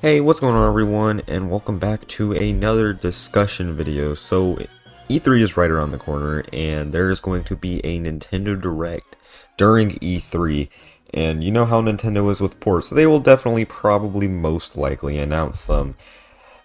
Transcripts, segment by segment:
Hey, what's going on everyone, and welcome back to another discussion video. So, E3 is right around the corner, and there is going to be a Nintendo Direct during E3. And you know how Nintendo is with ports, so they will definitely, probably, most likely announce some.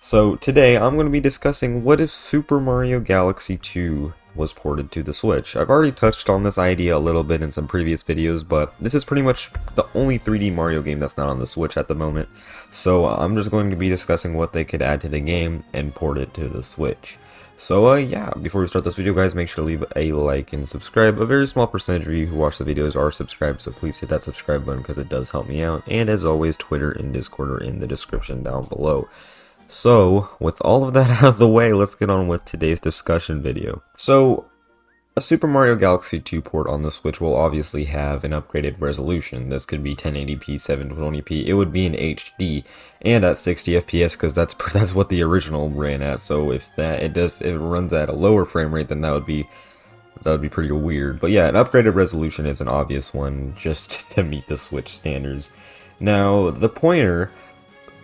So today, I'm going to be discussing what if Super Mario Galaxy 2 was ported to the Switch. I've already touched on this idea a little bit in some previous videos, but this is pretty much the only 3D Mario game that's not on the Switch at the moment. So I'm just going to be discussing what they could add to the game and port it to the Switch. So yeah, before we start this video guys, make sure to leave a like and subscribe. A very small percentage of you who watch the videos are subscribed, so please hit that subscribe button because it does help me out. And as always, Twitter and Discord are in the description down below. So, with all of that out of the way, let's get on with today's discussion video. So, a Super Mario Galaxy 2 port on the Switch will obviously have an upgraded resolution. This could be 1080p, 720p, it would be in HD, and at 60 FPS, because that's what the original ran at. So if it runs at a lower frame rate, then that would be pretty weird. But yeah, an upgraded resolution is an obvious one, just to meet the Switch standards. Now, the pointer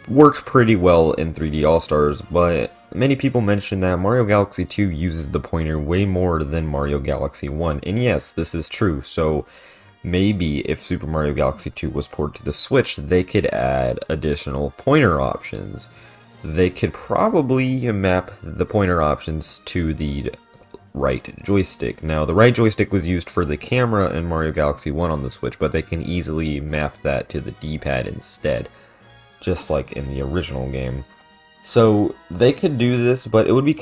worked pretty well in 3D All-Stars, but many people mention that Mario Galaxy 2 uses the pointer way more than Mario Galaxy 1, and yes, this is true. So maybe if Super Mario Galaxy 2 was ported to the Switch, they could add additional pointer options. They could probably map the pointer options to the right joystick. Now, the right joystick was used for the camera in Mario Galaxy 1 on the Switch, but they can easily map that to the D-pad instead, just like in the original game. So they could do this, but it would be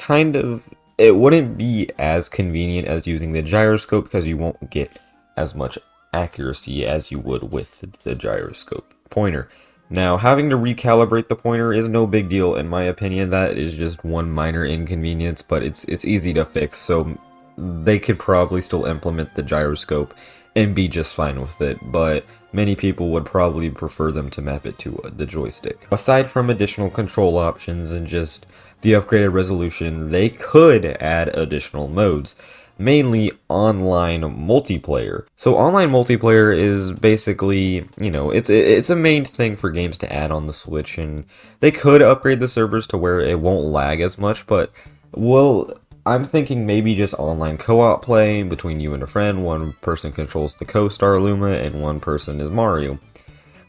it wouldn't be as convenient as using the gyroscope because you won't get as much accuracy as you would with the gyroscope pointer. Now, having to recalibrate the pointer is no big deal in my opinion. That is just one minor inconvenience, but it's easy to fix, so they could probably still implement the gyroscope and be just fine with it, but many people would probably prefer them to map it to the joystick. Aside from additional control options and just the upgraded resolution, they could add additional modes, mainly online multiplayer. So online multiplayer is basically, you know, it's a main thing for games to add on the Switch, and they could upgrade the servers to where it won't lag as much, but, well, I'm thinking maybe just online co-op play between you and a friend. One person controls the co-star Luma and one person is Mario.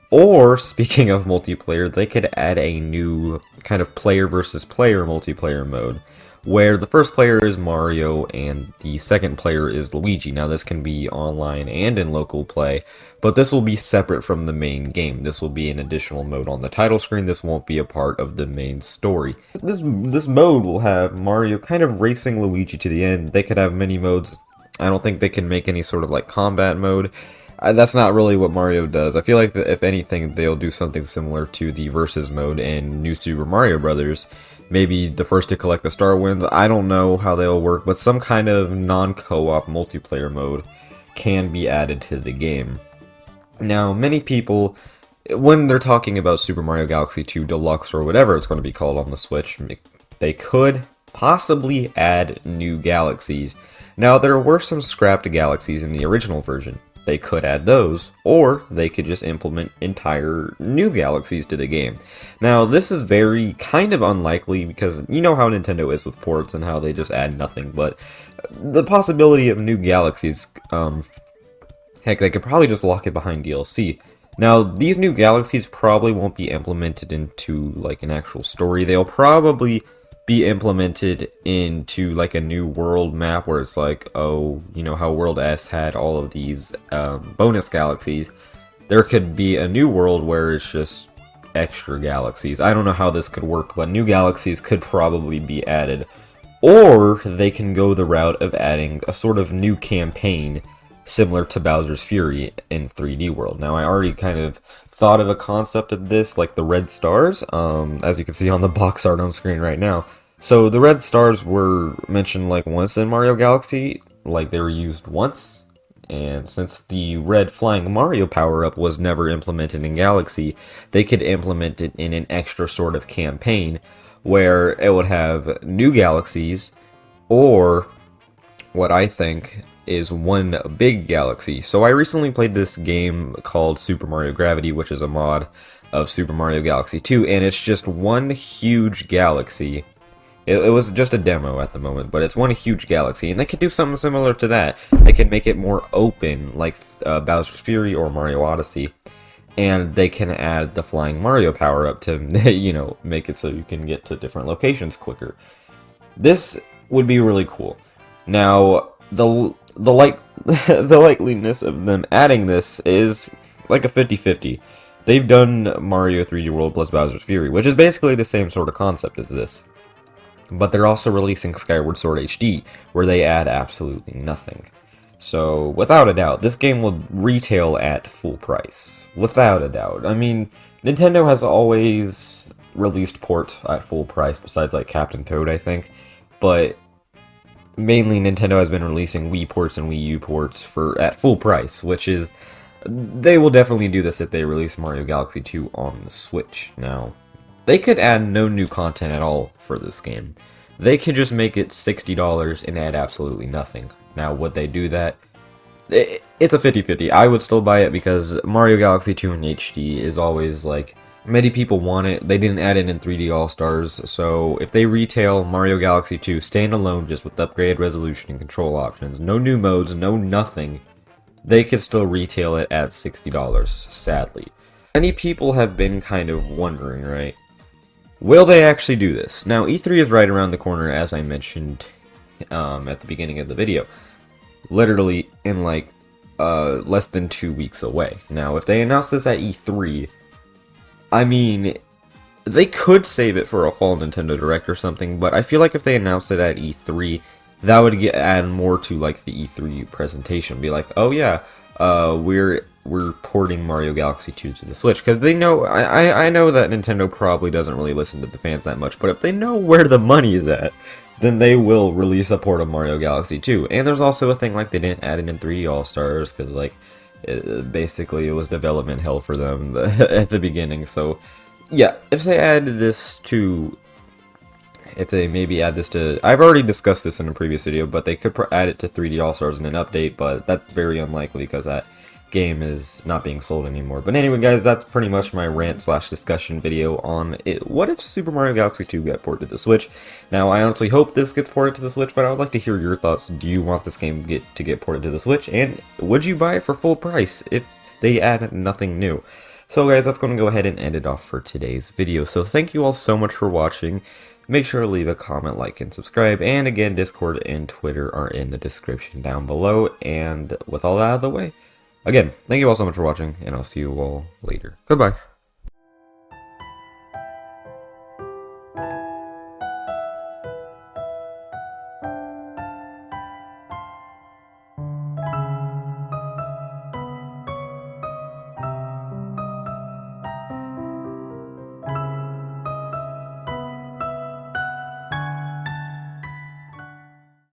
Or, speaking of multiplayer, they could add a new kind of player versus player multiplayer mode, where the first player is Mario and the second player is Luigi. Now this can be online and in local play, but this will be separate from the main game. This will be an additional mode on the title screen. This won't be a part of the main story. This mode will have Mario kind of racing Luigi to the end. They could have many modes. I don't think they can make any sort of like combat mode. That's not really what Mario does. I feel like that if anything, they'll do something similar to the Versus mode in New Super Mario Bros. Maybe the first to collect the star wins. I don't know how they'll work, but some kind of non-co-op multiplayer mode can be added to the game. Now, many people, when they're talking about Super Mario Galaxy 2 Deluxe or whatever it's going to be called on the Switch, they could possibly add new galaxies. Now, there were some scrapped galaxies in the original version. They could add those, or they could just implement entire new galaxies to the game. Now, this is very kind of unlikely because you know how Nintendo is with ports and how they just add nothing, but the possibility of new galaxies, heck, they could probably just lock it behind DLC. Now, these new galaxies probably won't be implemented into like an actual story. They'll probably be implemented into like a new world map where it's like, oh, you know how World S had all of these bonus galaxies. There could be a new world where it's just extra galaxies. I don't know how this could work, but new galaxies could probably be added. Or they can go the route of adding a sort of new campaign similar to Bowser's Fury in 3D World. Now, I already kind of thought of a concept of this, like the red stars, as you can see on the box art on screen right now. So the red stars were mentioned like once in Mario Galaxy, like they were used once, and since the red flying Mario power-up was never implemented in Galaxy, they could implement it in an extra sort of campaign where it would have new galaxies, or what I think is one big galaxy. So I recently played this game called Super Mario Gravity, which is a mod of Super Mario Galaxy 2, and it's just one huge galaxy. It was just a demo at the moment, but it's one huge galaxy, and they could do something similar to that. They can make it more open, like Bowser's Fury or Mario Odyssey, and they can add the Flying Mario power-up to, you know, make it so you can get to different locations quicker. This would be really cool. Now, the likeliness of them adding this is like a 50-50. They've done Mario 3D World plus Bowser's Fury, which is basically the same sort of concept as this. But they're also releasing Skyward Sword HD, where they add absolutely nothing. So, without a doubt, this game will retail at full price. Without a doubt. I mean, Nintendo has always released ports at full price, besides like Captain Toad, I think. But mainly Nintendo has been releasing Wii ports and Wii U ports at full price, which is... They will definitely do this if they release Mario Galaxy 2 on the Switch. Now, they could add no new content at all for this game. They could just make it $60 and add absolutely nothing. Now, would they do that? It's a 50-50. I would still buy it because Mario Galaxy 2 in HD is always like... Many people want it. They didn't add it in 3D All-Stars, so if they retail Mario Galaxy 2 standalone just with upgraded resolution and control options, no new modes, no nothing, they could still retail it at $60, sadly. Many people have been kind of wondering, right? Will they actually do this? Now, E3 is right around the corner, as I mentioned at the beginning of the video. Literally in like less than 2 weeks away. Now, if they announce this at E3, I mean, they could save it for a fall Nintendo Direct or something, but I feel like if they announced it at E3, that would add more to like the E3 presentation. Be like, oh yeah, we're porting Mario Galaxy 2 to the Switch, because they know, I know that Nintendo probably doesn't really listen to the fans that much, but if they know where the money's at, then they will release a port of Mario Galaxy 2. And there's also a thing like they didn't add it in 3D All-Stars, because like, basically it was development hell for them at the beginning. So yeah, if they add this to... If they maybe add this to... I've already discussed this in a previous video, but they could add it to 3D All-Stars in an update, but that's very unlikely because that game is not being sold anymore. But anyway, guys, that's pretty much my rant/discussion video on it. What if Super Mario Galaxy 2 got ported to the Switch? Now, I honestly hope this gets ported to the Switch, but I would like to hear your thoughts. Do you want this game to get ported to the Switch? And would you buy it for full price if they add nothing new? So, guys, that's going to go ahead and end it off for today's video. So, thank you all so much for watching. Make sure to leave a comment, like, and subscribe. And again, Discord and Twitter are in the description down below. And with all that out of the way, again, thank you all so much for watching, and I'll see you all later. Goodbye.